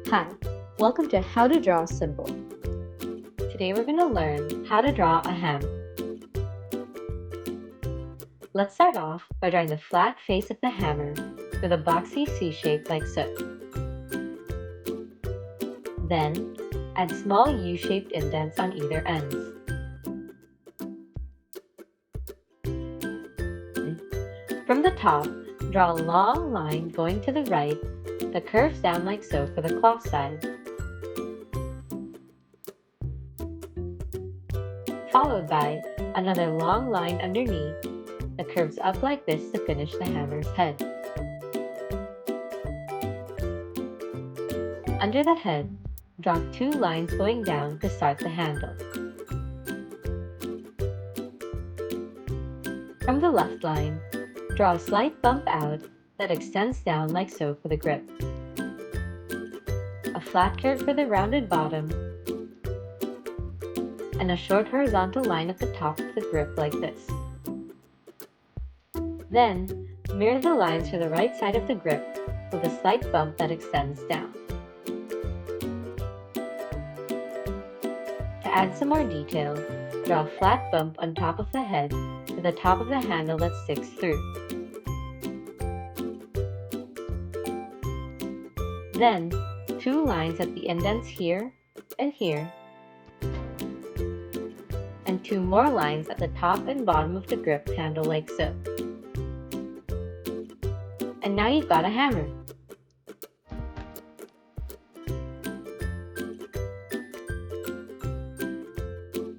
Hi, welcome to How to Draw Symbol. Today we're going to learn how to draw a hammer. Let's start off by drawing the flat face of the hammer with a boxy C shape like so. Then, add small U-shaped indents on either ends. From the top, draw a long line going to the right that curves down like so for the cloth side, followed by another long line underneath that curves up like this to finish the hammer's head. Under the head, draw 2 lines going down to start the handle. From the left line, draw a slight bump out that extends down like so for the grip. A flat curve for the rounded bottom, and a short horizontal line at the top of the grip like this. Then, mirror the lines for the right side of the grip with a slight bump that extends down. To add some more detail, draw a flat bump on top of the head to the top of the handle that sticks through. Then, 2 lines at the indents here and here, and 2 more lines at the top and bottom of the grip handle like so. And now you've got a hammer.